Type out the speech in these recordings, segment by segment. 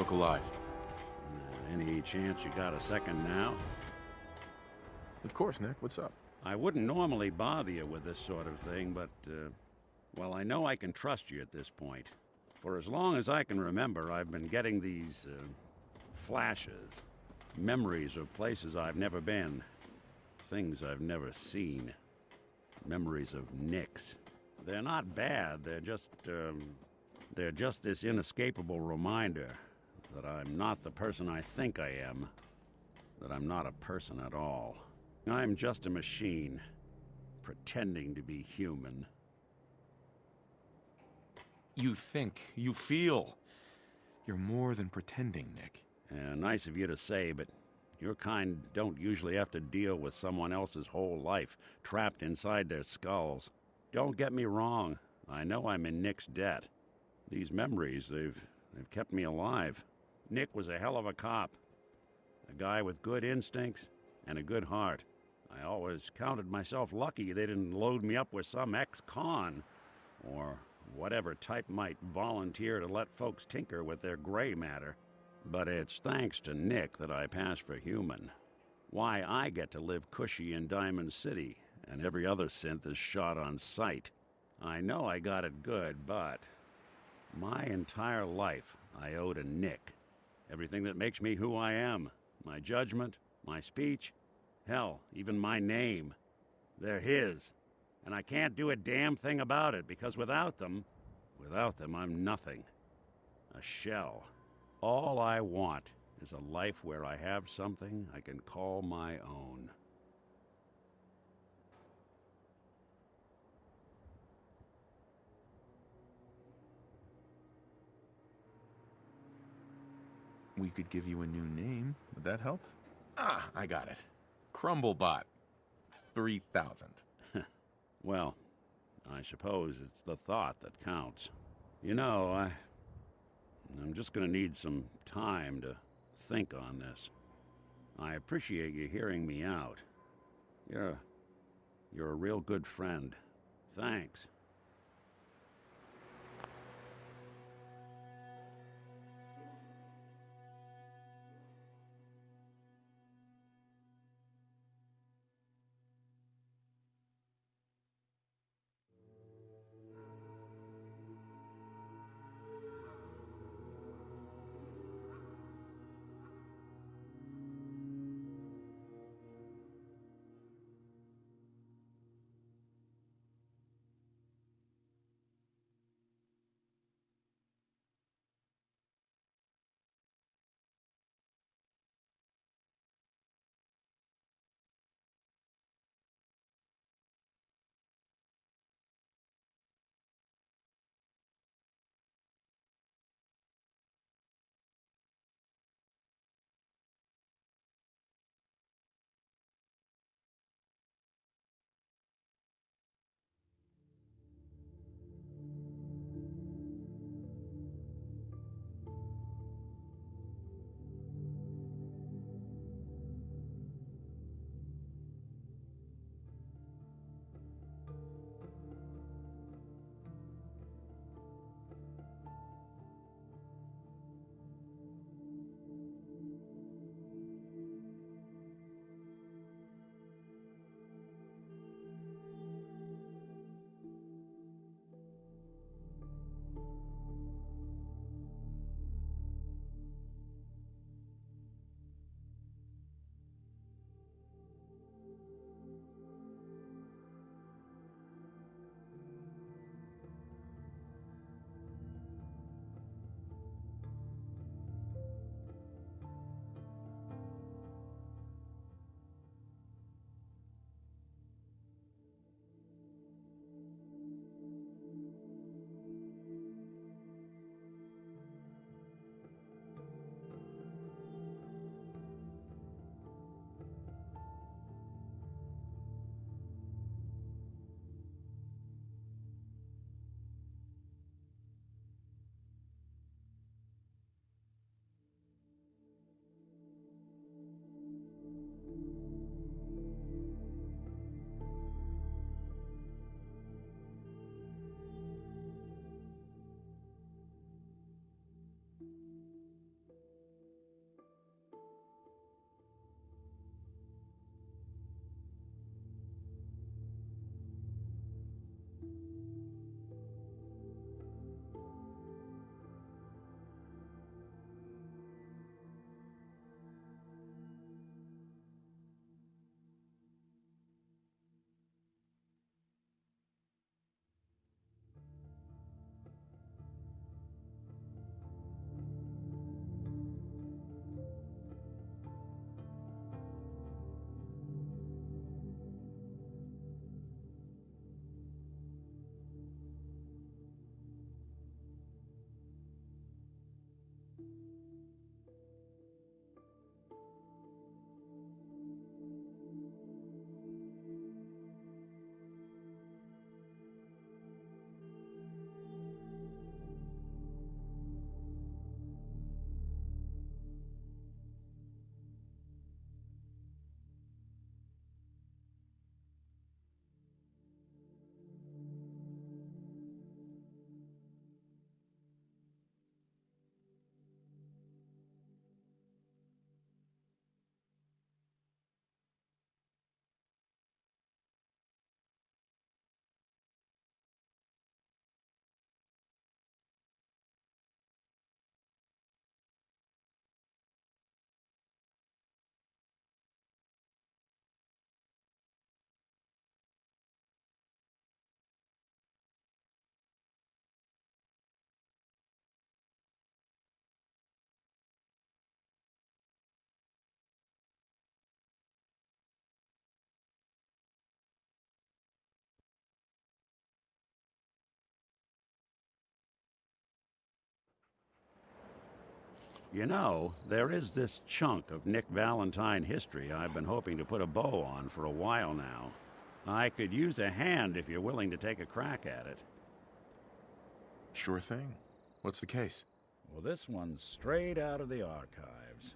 Look alive. Any chance you got a second now? Of course, Nick. What's up? I wouldn't normally bother you with this sort of thing, but, well, I know I can trust you at this point. For as long as I can remember, I've been getting these, flashes. Memories of places I've never been. Things I've never seen. Memories of Nicks. They're not bad, they're just this inescapable reminder that I'm not the person I think I am. That I'm not a person at all. I'm just a machine, pretending to be human. You think, you feel. You're more than pretending, Nick. Nice of you to say, but your kind don't usually have to deal with someone else's whole life trapped inside their skulls. Don't get me wrong, I know I'm in Nick's debt. These memories, they've kept me alive. Nick was a hell of a cop. A guy with good instincts and a good heart. I always counted myself lucky they didn't load me up with some ex-con, or whatever type might volunteer to let folks tinker with their gray matter. But it's thanks to Nick that I pass for human. Why I get to live cushy in Diamond City, and every other synth is shot on sight. I know I got it good, but my entire life I owe to Nick. Everything that makes me who I am. My judgment, my speech, hell, even my name. They're his. And I can't do a damn thing about it, because without them, I'm nothing. A shell. All I want is a life where I have something I can call my own. We could give you a new name. Would that help? Ah, I got it. Crumblebot. 3000. Well, I suppose it's the thought that counts. You know, I'm just gonna need some time to think on this. I appreciate you hearing me out. You're a real good friend. Thanks. You know, there is this chunk of Nick Valentine history I've been hoping to put a bow on for a while now. I could use a hand if you're willing to take a crack at it. Sure thing. What's the case? Well, this one's straight out of the archives.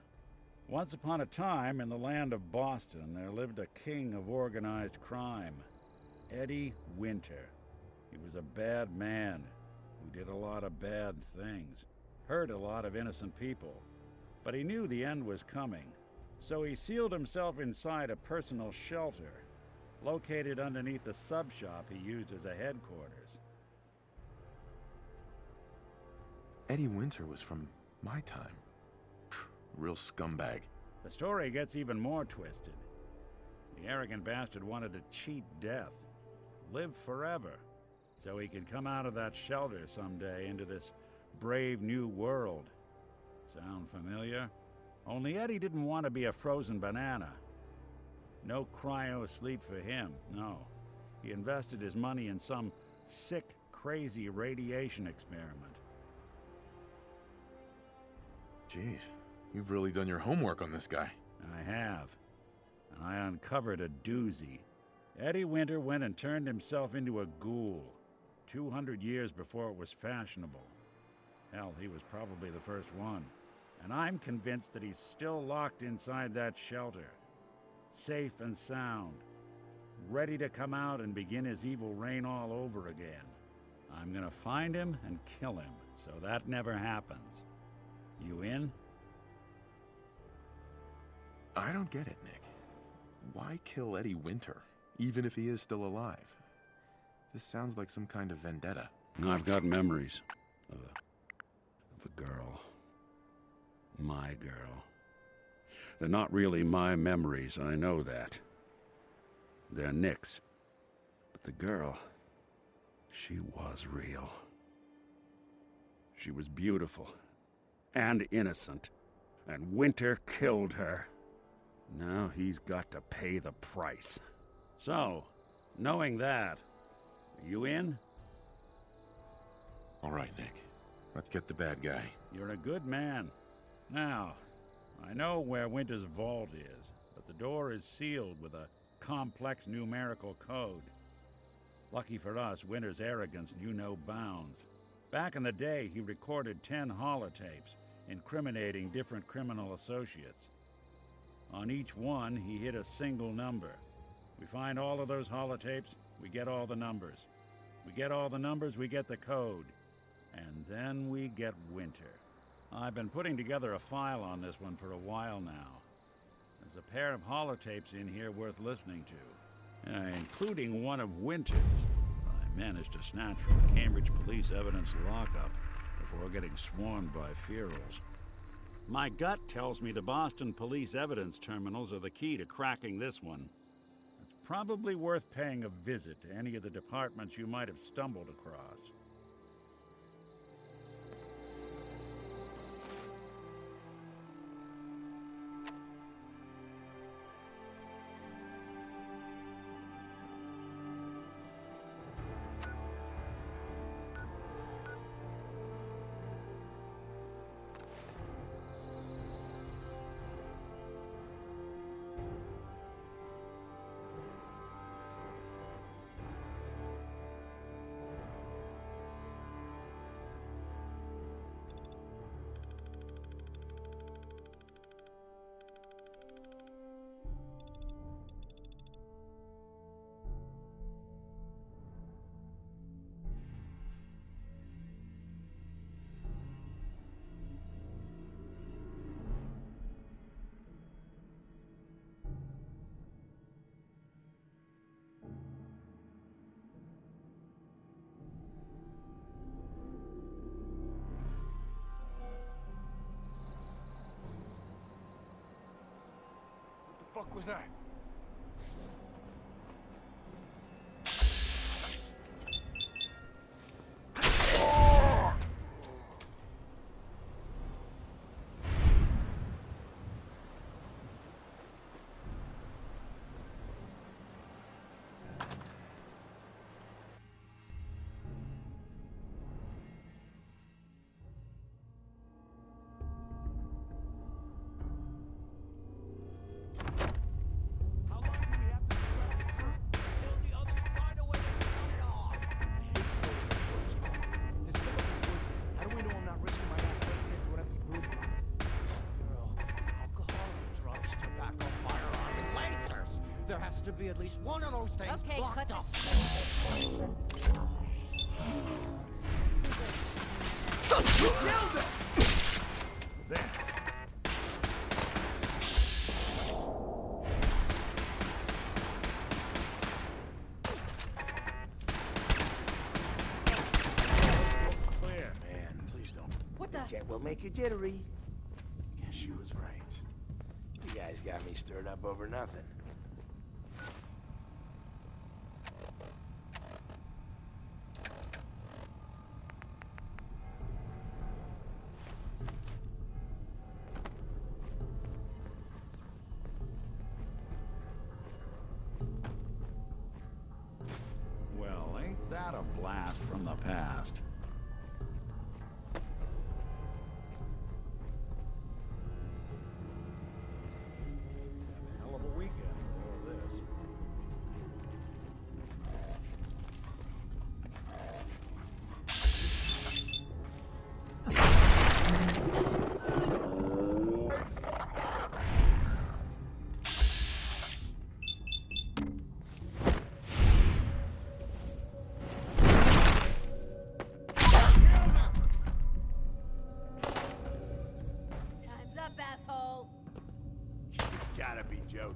Once upon a time, in the land of Boston, there lived a king of organized crime, Eddie Winter. He was a bad man who did a lot of bad things, hurt a lot of innocent people. But he knew the end was coming, so he sealed himself inside a personal shelter, located underneath the sub-shop he used as a headquarters. Eddie Winter was from my time. Real scumbag. The story gets even more twisted. The arrogant bastard wanted to cheat death, live forever, so he could come out of that shelter someday into this brave new world. Sound familiar? Only Eddie didn't want to be a frozen banana. No cryo sleep for him, no. He invested his money in some sick, crazy radiation experiment. Jeez, you've really done your homework on this guy. I have. And I uncovered a doozy. Eddie Winter went and turned himself into a ghoul, 200 years before it was fashionable. Hell, he was probably the first one. And I'm convinced that he's still locked inside that shelter, safe and sound, ready to come out and begin his evil reign all over again. I'm gonna find him and kill him, so that never happens. You in? I don't get it, Nick. Why kill Eddie Winter, even if he is still alive? This sounds like some kind of vendetta. I've got memories of a girl. My girl. They're not really my memories, I know that. They're Nick's. But the girl, she was real. She was beautiful and innocent, and Winter killed her. Now he's got to pay the price. So, knowing that, are you in? All right, Nick. Let's get the bad guy. You're a good man. Now, I know where Winter's vault is, but the door is sealed with a complex numerical code. Lucky for us, Winter's arrogance knew no bounds. Back in the day, he recorded 10 holotapes, incriminating different criminal associates. On each one, he hit a single number. We find all of those holotapes, we get all the numbers. We get all the numbers, we get the code. And then we get Winter. I've been putting together a file on this one for a while now. There's a pair of holotapes in here worth listening to, including one of Winter's. I managed to snatch from the Cambridge police evidence lockup before getting swarmed by ferals. My gut tells me the Boston police evidence terminals are the key to cracking this one. It's probably worth paying a visit to any of the departments you might have stumbled across. What the fuck was that? to be at least one of those things Okay, locked cut up. Nailed it! There. Clear. Man, please don't. What the? Jet will make you jittery. Guess she was right. You guys got me stirred up over nothing. Well, ain't that a blast from the past? Hell of a weekend for all this. Time's up, asshole. He's gotta be joking.